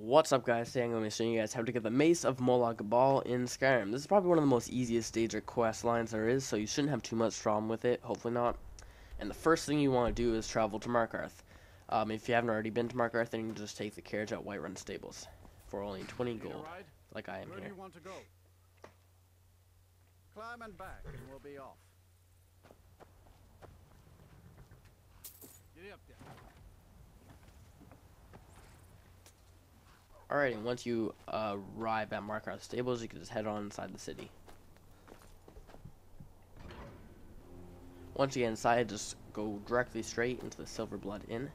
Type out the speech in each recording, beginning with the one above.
What's up, guys? Today I'm going to be showing you guys how to get the Mace of Molag in Skyrim. This is probably one of the most easiest stage or quest lines there is, so you shouldn't have too much problem with it, hopefully not. And the first thing you want to do is travel to Markarth. If you haven't already been to Markarth, then you can just take the carriage at Whiterun Stables for only 20 gold, like I am Where do here. you want to go? Climb and back, and we'll be off. Get up there. Alright, and once you arrive at Markarth Stables, you can just head on inside the city. Once you get inside, just go directly straight into the Silverblood Inn.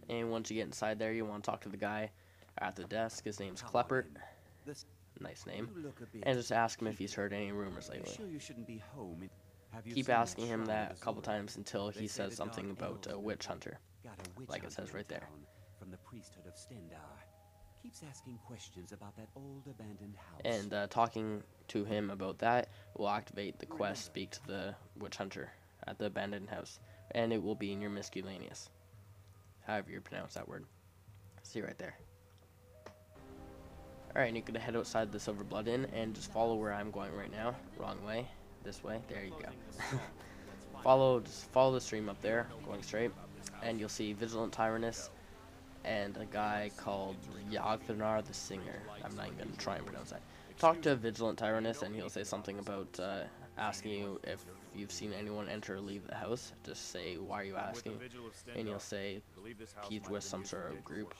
And once you get inside there, you want to talk to the guy at the desk. His name's Kleppert. Nice name. And just ask him if he's heard any rumors lately. Keep asking him that a couple times until he says something about a witch hunter, like it says right there. From the priesthood of Stendar. Keeps asking questions about that old abandoned house. And talking to him about that will activate the quest Speak to the Witch Hunter at the abandoned house, and it will be in your miscellaneous, however you pronounce that word. See right there. Alright, and you can head outside the Silverblood Inn and just follow where I'm going right now. Wrong way. This way. There you go. Just follow the stream up there, going straight, and you'll see Vigilant Tyrannus and a guy called Yagthanar the Singer. I'm not even going to try and pronounce that. Talk to Vigilant Tyrannus and he'll say something about asking you if you've seen anyone enter or leave the house. Just say, why are you asking? And he'll say he's with some sort of group.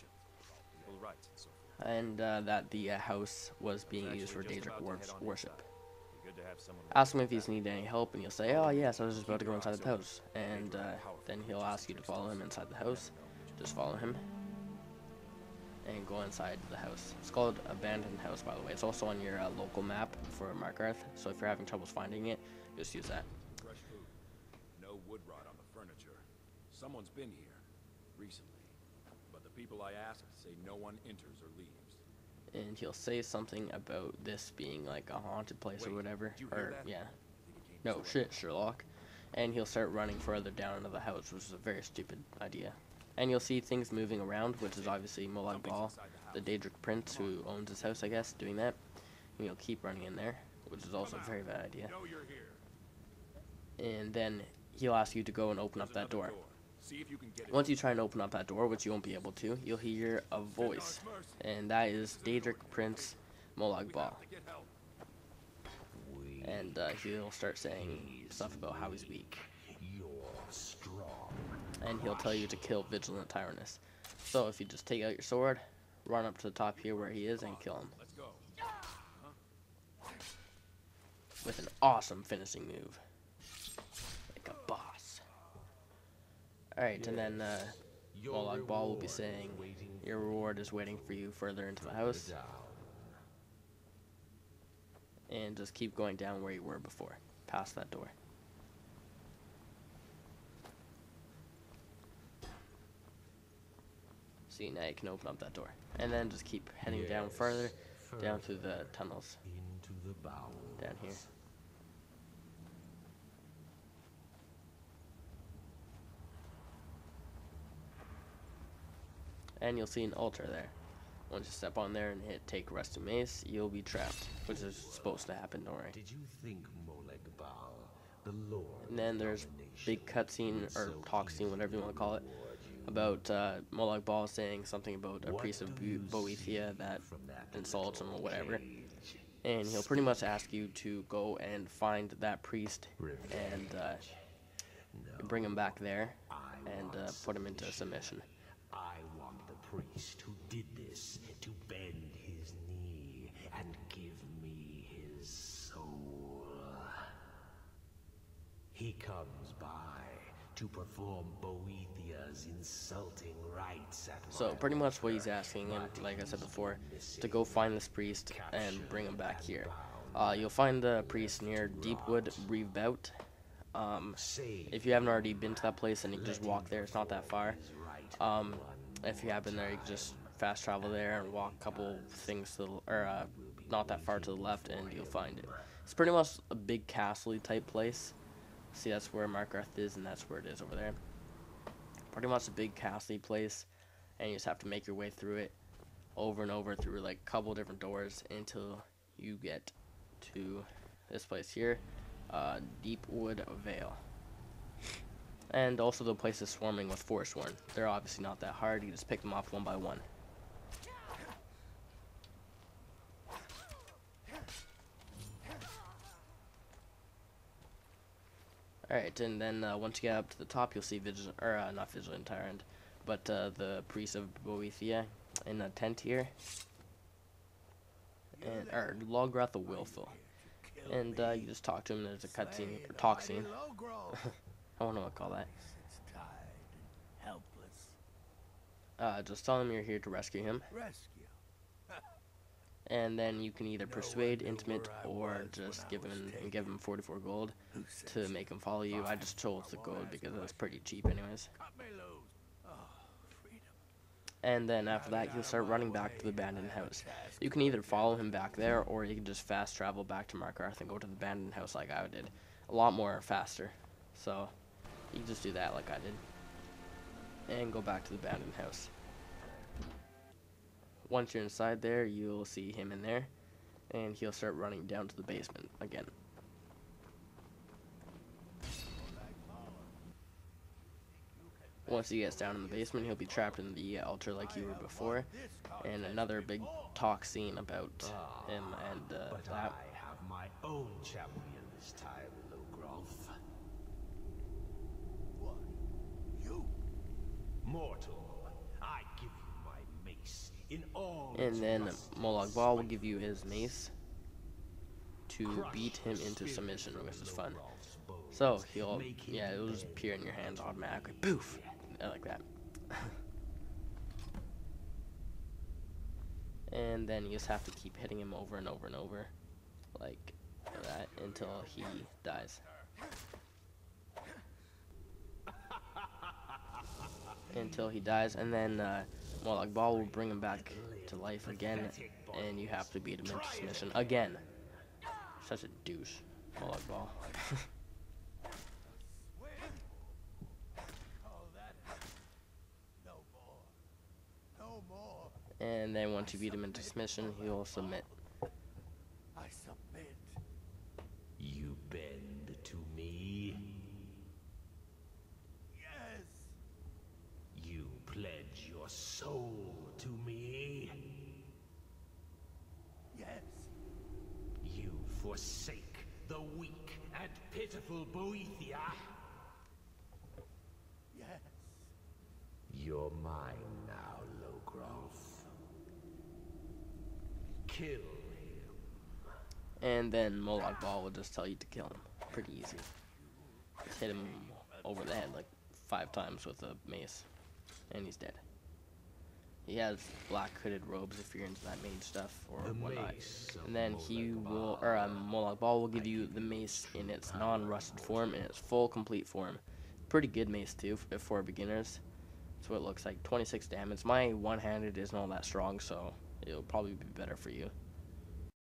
And that the house was being used for Daedric worship. Ask him if he's needed any help, and he'll say, oh yes, I was just about to go inside the house. And then he'll ask you to follow him inside the house. Just follow him and go inside the house. It's called Abandoned House, by the way. It's also on your local map for Markarth, so if you're having troubles finding it, just use that. Fresh food. No wood rot on the furniture. Someone's been here recently, but the people I asked say no one enters or leaves. And he'll say something about this being like a haunted place or whatever. Or yeah. No shit, Sherlock. And he'll start running further down into the house, which is a very stupid idea. And you'll see things moving around, which is obviously Molag, the Daedric prince who owns his house, I guess, doing that. And you'll keep running in there, which is also a very bad idea. And then he'll ask you to go and open up that door. Once you try and open up that door, which you won't be able to, you'll hear a voice. And that is Daedric Prince Molag. And he'll start saying stuff about how he's weak. And he'll tell you to kill Vigilant Tyrannus. So if you just take out your sword, run up to the top here where he is, and kill him. With an awesome finishing move. Like a boss. Alright, and then Molag will be saying, your reward is waiting for you further into the house. And just keep going down where you were before, past that door. See, now you can open up that door. And then just keep heading down further, down through the tunnels. Down here. And you'll see an altar there. Once you step on there and hit take rest in Mace, you'll be trapped, which is supposed to happen, don't worry. Did you think Molag, the Lord? And then there's big cutscene, or talk scene, whatever you want to call it, about Molag saying something about a priest of Boethia that insults him or whatever. And he'll pretty much ask you to go and find that priest and bring him back there and put him into submission. I want the priest who did this to bend his knee and give me his soul. He comes by to perform Boethia's insulting rites at So pretty much what he's asking, and like I said before, to go find this priest and bring him back here. You'll find the priest near Deepwood Reebout. If you haven't already been to that place, then you can just walk there. It's not that far. If you have been there, you can just fast travel there and walk a couple things to not that far to the left, and you'll find it. It's pretty much a big castle-y type place. See, that's where Markarth is, and that's where it is over there. Pretty much a big castle-y place. and you just have to make your way through it over and over through like a couple different doors until you get to this place here, Deepwood Vale. And also the place is swarming with Forsworn. They're obviously not that hard, you just pick them off one by one. Alright, and then once you get up to the top, you'll see not Vigilant Tyrant, but the Priest of Boethia in a tent here, and Lograth the Willful, and you just talk to him. There's a cutscene or talk scene. I don't know what to call that. Just tell him you're here to rescue him. And then you can either persuade, intimate, or just give him 44 gold to make him follow you. I just chose the gold because it was pretty cheap anyways. And then after that, you'll start running back to the abandoned house. You can either follow him back there, or you can just fast travel back to Markarth and go to the abandoned house like I did. A lot more faster. So you can just do that like I did. And go back to the abandoned house. Once you're inside there, you'll see him in there, and he'll start running down to the basement again. Once he gets down in the basement, he'll be trapped in the altar like you were before, and another big talk scene about him and but that. I have my own champion this time, Logroth. What? You? Mortal, I give you my mace in all And its then rust and Molag Bal will spite. give you his mace to beat him into submission, which is fun. So it'll just appear in your hands automatically. Poof! Like that. And then you just have to keep hitting him over and over and over, like that, until he dies. Until he dies, and then Molag Bal will bring him back to life again, and you have to beat him into submission again. Such a douche, Molag Bal. And then once you beat him into submission, he'll submit. I submit. You bend to me. Yes. You pledge your soul to me. Yes. You forsake the weak and pitiful Boethia. Yes. You're mine now, Logroth. Kill him. And then Molag Bal will just tell you to kill him. Pretty easy. Just hit him over the head like 5 times with a mace, and he's dead. He has black hooded robes if you're into that mage stuff or whatnot. And then Molag Bal will give you the mace in its non-rusted form, in its full complete form. Pretty good mace too for beginners. That's what it looks like. 26 damage. My one-handed isn't all that strong, so it'll probably be better for you.